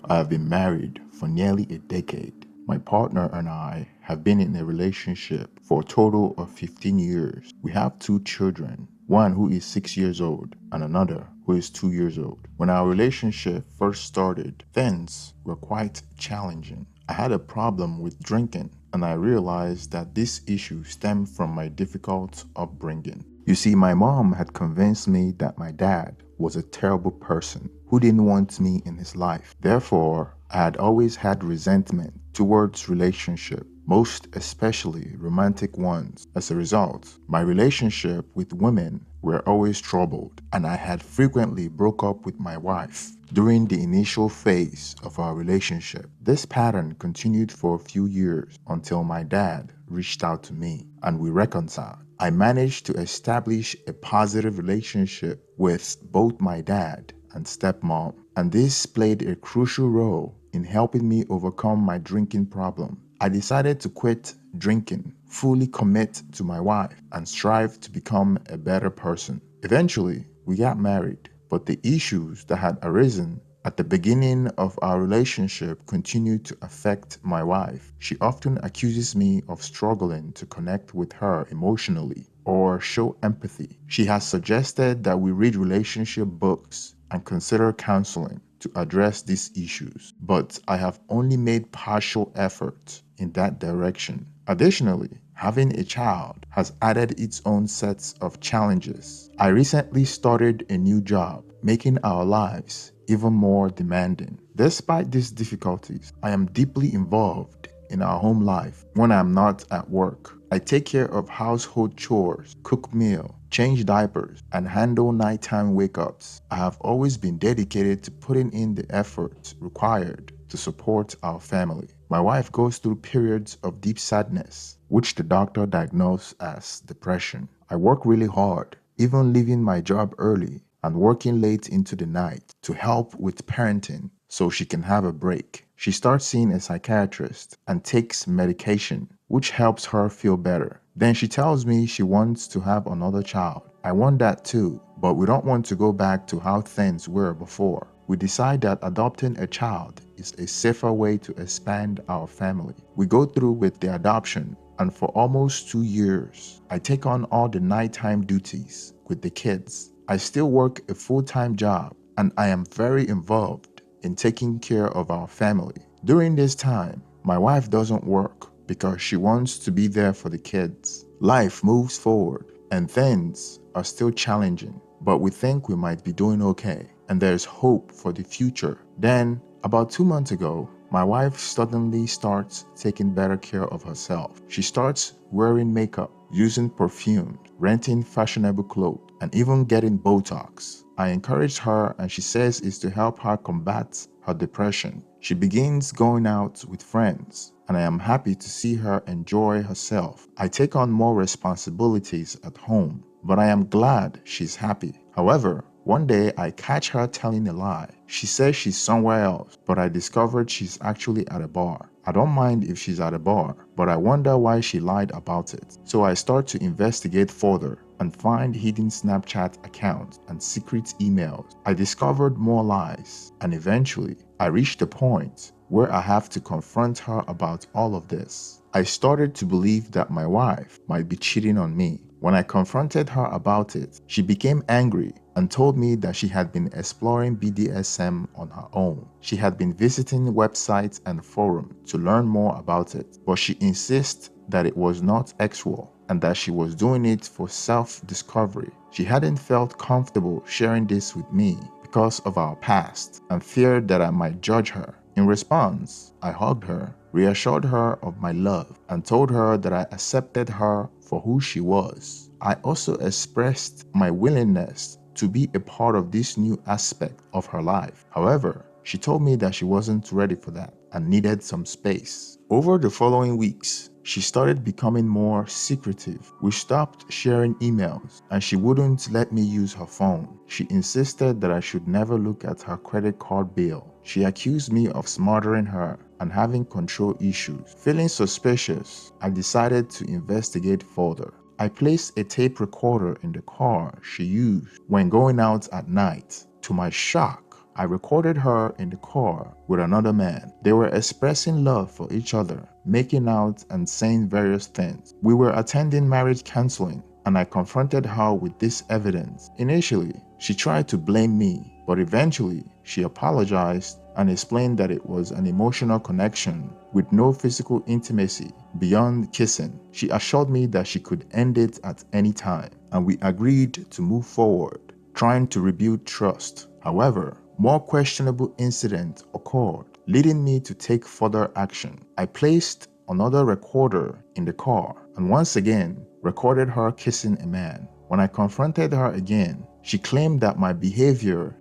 I have been married for nearly a decade. My partner and I have been in a relationship for a total of 15 years. We have two children, one who is 6 years old and another who is 2 years old. When our relationship first started, things were quite challenging. I had a problem with drinking, and I realized that this issue stemmed from my difficult upbringing. You see, my mom had convinced me that my dad was a terrible person who didn't want me in his life. Therefore, I had always had resentment towards relationship, most especially romantic ones. As a result, my relationship with women were always troubled, and I had frequently broke up with my wife during the initial phase of our relationship. This pattern continued for a few years until my dad reached out to me and we reconciled. I managed to establish a positive relationship with both my dad and stepmom, and this played a crucial role in helping me overcome my drinking problem. I decided to quit drinking, fully commit to my wife, and strive to become a better person. Eventually, we got married, but the issues that had arisen at the beginning of our relationship continued to affect my wife. She often accuses me of struggling to connect with her emotionally or show empathy. She has suggested that we read relationship books and consider counseling to address these issues, but I have only made partial effort in that direction. Additionally, having a child has added its own sets of challenges. I recently started a new job, making our lives even more demanding. Despite these difficulties, I am deeply involved in our home life when I'm not at work. I take care of household chores, cook meal, change diapers, and handle nighttime wake-ups. I have always been dedicated to putting in the effort required to support our family. My wife goes through periods of deep sadness, which the doctor diagnosed as depression. I work really hard, even leaving my job early and working late into the night to help with parenting so she can have a break. She starts seeing a psychiatrist and takes medication, which helps her feel better. Then she tells me she wants to have another child. I want that too, but we don't want to go back to how things were before. We decide that adopting a child is a safer way to expand our family. We go through with the adoption, and for almost 2 years, I take on all the nighttime duties with the kids. I still work a full-time job, and I am very involved in taking care of our family. During this time, my wife doesn't work because she wants to be there for the kids. Life moves forward, and things are still challenging, but we think we might be doing okay, and there's hope for the future. Then, about 2 months ago, my wife suddenly starts taking better care of herself. She starts wearing makeup, using perfume, renting fashionable clothes, and even getting Botox. I encouraged her, and she says it's to help her combat her depression. She begins going out with friends, and I am happy to see her enjoy herself. I take on more responsibilities at home, but I am glad she's happy. However, one day I catch her telling a lie. She says she's somewhere else, but I discovered she's actually at a bar. I don't mind if she's at a bar, but I wonder why she lied about it. So I start to investigate further and find hidden Snapchat accounts and secret emails. I discovered more lies, and eventually I reached a point where I have to confront her about all of this. I started to believe that my wife might be cheating on me. When I confronted her about it, she became angry and told me that she had been exploring BDSM on her own. She had been visiting websites and forums to learn more about it, but she insists that it was not sexual and that she was doing it for self-discovery. She hadn't felt comfortable sharing this with me because of our past and feared that I might judge her. In response, I hugged her, reassured her of my love, and told her that I accepted her for who she was. I also expressed my willingness to be a part of this new aspect of her life. However, she told me that she wasn't ready for that and needed some space. Over the following weeks, she started becoming more secretive. We stopped sharing emails, and she wouldn't let me use her phone. She insisted that I should never look at her credit card bill. She accused me of smothering her and having control issues. Feeling suspicious, I decided to investigate further. I placed a tape recorder in the car she used when going out at night. To my shock, I recorded her in the car with another man. They were expressing love for each other, making out and saying various things. We were attending marriage counseling, and I confronted her with this evidence. Initially, she tried to blame me, but eventually she apologized and explained that it was an emotional connection with no physical intimacy beyond kissing. She assured me that she could end it at any time, and we agreed to move forward, trying to rebuild trust. However, more questionable incidents occurred, leading me to take further action. I placed another recorder in the car and once again recorded her kissing a man. When I confronted her again, she claimed that my behavior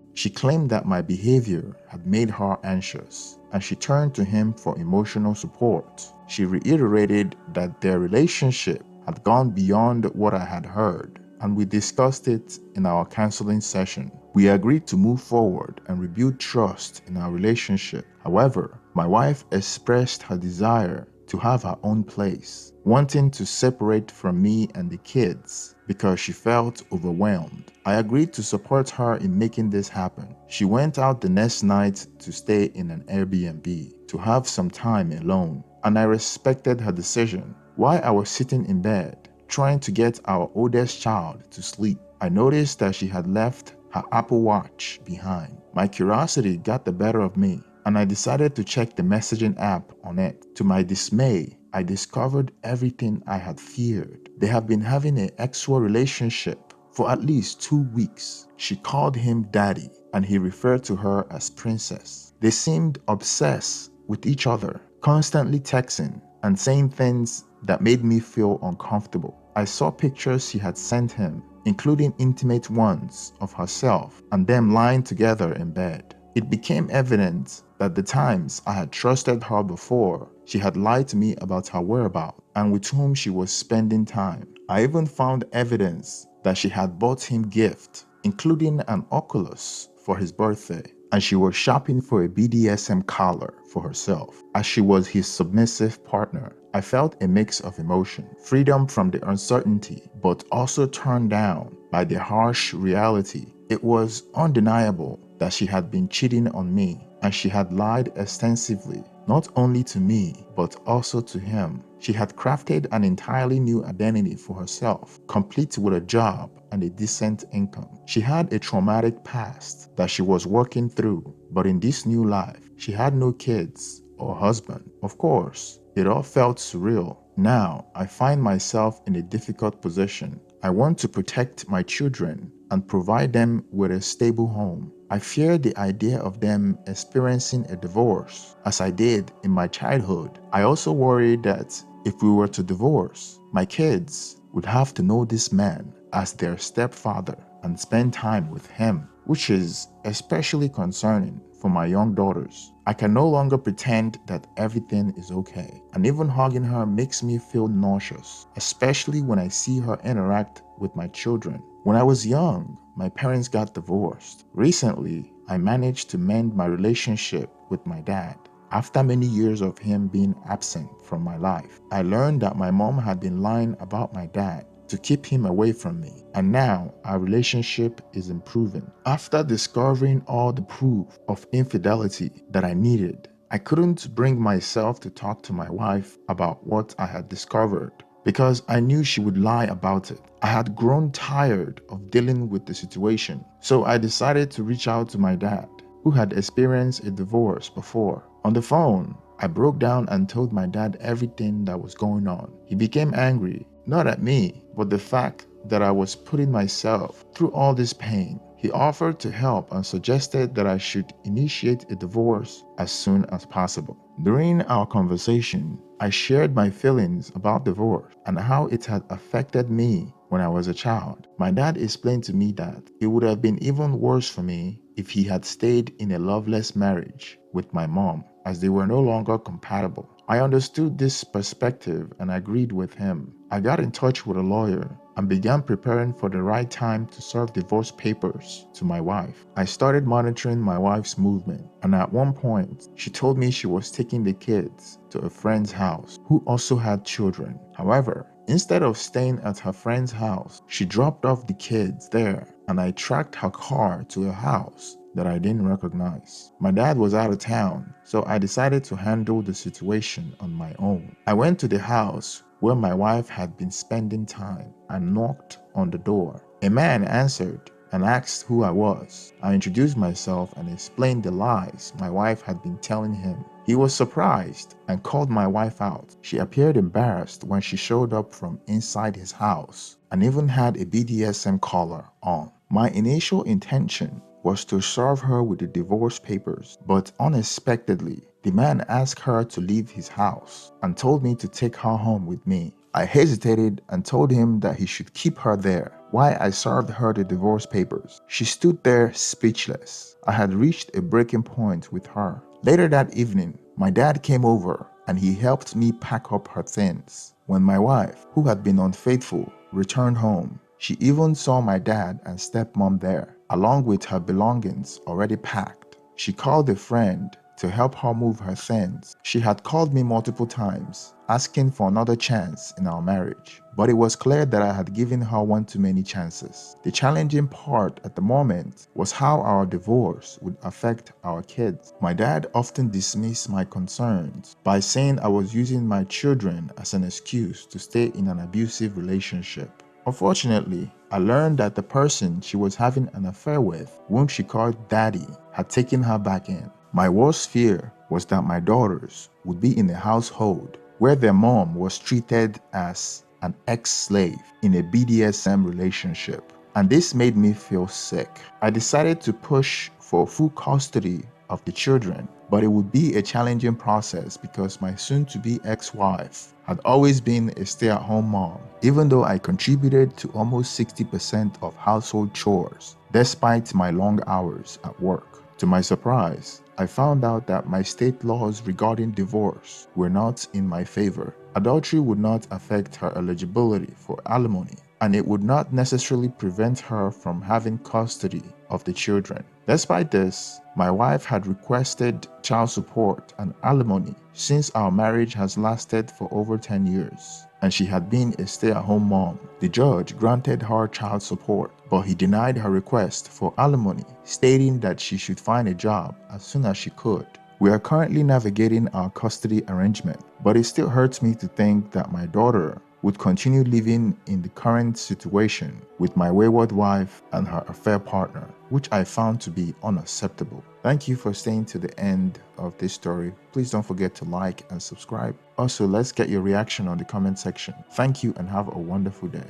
had made her anxious, and she turned to him for emotional support. She reiterated that their relationship had gone beyond what I had heard, and we discussed it in our counseling session. We agreed to move forward and rebuild trust in our relationship. However, my wife expressed her desire to have her own place, wanting to separate from me and the kids because she felt overwhelmed. I agreed to support her in making this happen. She went out the next night to stay in an Airbnb to have some time alone, and I respected her decision. While I was sitting in bed, trying to get our oldest child to sleep, I noticed that she had left her Apple Watch behind. My curiosity got the better of me, and I decided to check the messaging app on it. To my dismay, I discovered everything I had feared. They have been having an sexual relationship for at least 2 weeks. She called him daddy, and he referred to her as princess. They seemed obsessed with each other, constantly texting and saying things that made me feel uncomfortable. I saw pictures she had sent him, including intimate ones of herself and them lying together in bed. It became evident that the times I had trusted her before, she had lied to me about her whereabouts and with whom she was spending time. I even found evidence that she had bought him gifts, including an Oculus for his birthday, and she was shopping for a BDSM collar for herself, as she was his submissive partner. I felt a mix of emotion, freedom from the uncertainty, but also turned down by the harsh reality. It was undeniable that she had been cheating on me, and she had lied extensively, not only to me, but also to him. She had crafted an entirely new identity for herself, complete with a job and a decent income. She had a traumatic past that she was working through, but in this new life, she had no kids or husband. Of course, it all felt surreal. Now, I find myself in a difficult position. I want to protect my children and provide them with a stable home. I fear the idea of them experiencing a divorce, as I did in my childhood. I also worry that if we were to divorce, my kids would have to know this man as their stepfather and spend time with him, which is especially concerning for my young daughters. I can no longer pretend that everything is okay, and even hugging her makes me feel nauseous, especially when I see her interact with my children. When I was young, my parents got divorced. Recently, I managed to mend my relationship with my dad. After many years of him being absent from my life, I learned that my mom had been lying about my dad to keep him away from me, and now our relationship is improving. After discovering all the proof of infidelity that I needed, I couldn't bring myself to talk to my wife about what I had discovered because I knew she would lie about it. I had grown tired of dealing with the situation, so I decided to reach out to my dad, who had experienced a divorce before. On the phone, I broke down and told my dad everything that was going on. He became angry, not at me, but the fact that I was putting myself through all this pain. He offered to help and suggested that I should initiate a divorce as soon as possible. During our conversation, I shared my feelings about divorce and how it had affected me when I was a child. My dad explained to me that it would have been even worse for me if he had stayed in a loveless marriage with my mom, as they were no longer compatible. I understood this perspective and agreed with him. I got in touch with a lawyer and began preparing for the right time to serve divorce papers to my wife. I started monitoring my wife's movement, and at one point, she told me she was taking the kids to a friend's house who also had children. However, instead of staying at her friend's house, she dropped off the kids there, and I tracked her car to a house that I didn't recognize. My dad was out of town, so I decided to handle the situation on my own. I went to the house where my wife had been spending time and knocked on the door. A man answered and asked who I was. I introduced myself and explained the lies my wife had been telling him. He was surprised and called my wife out. She appeared embarrassed when she showed up from inside his house and even had a BDSM collar on. My initial intention was to serve her with the divorce papers, but unexpectedly, the man asked her to leave his house and told me to take her home with me. I hesitated and told him that he should keep her there while I served her the divorce papers. She stood there speechless. I had reached a breaking point with her. Later that evening, my dad came over and he helped me pack up her things. When my wife, who had been unfaithful, returned home, she even saw my dad and stepmom there, along with her belongings already packed. She called a friend to help her move her things. She had called me multiple times, asking for another chance in our marriage, but it was clear that I had given her one too many chances. The challenging part at the moment was how our divorce would affect our kids. My dad often dismissed my concerns by saying I was using my children as an excuse to stay in an abusive relationship. Unfortunately, I learned that the person she was having an affair with, whom she called Daddy, had taken her back in. My worst fear was that my daughters would be in a household where their mom was treated as an ex-slave in a BDSM relationship, and this made me feel sick. I decided to push for full custody of the children, but it would be a challenging process because my soon-to-be ex-wife had always been a stay-at-home mom, even though I contributed to almost 60% of household chores, despite my long hours at work. To my surprise, I found out that my state laws regarding divorce were not in my favor. Adultery would not affect her eligibility for alimony, and it would not necessarily prevent her from having custody of the children. Despite this, my wife had requested child support and alimony since our marriage has lasted for over 10 years, and she had been a stay-at-home mom. The judge granted her child support, but he denied her request for alimony, stating that she should find a job as soon as she could. We are currently navigating our custody arrangement, but it still hurts me to think that my daughter would continue living in the current situation with my wayward wife and her affair partner, which I found to be unacceptable. Thank you for staying to the end of this story. Please don't forget to like and subscribe. Also, let's get your reaction on the comment section. Thank you and have a wonderful day.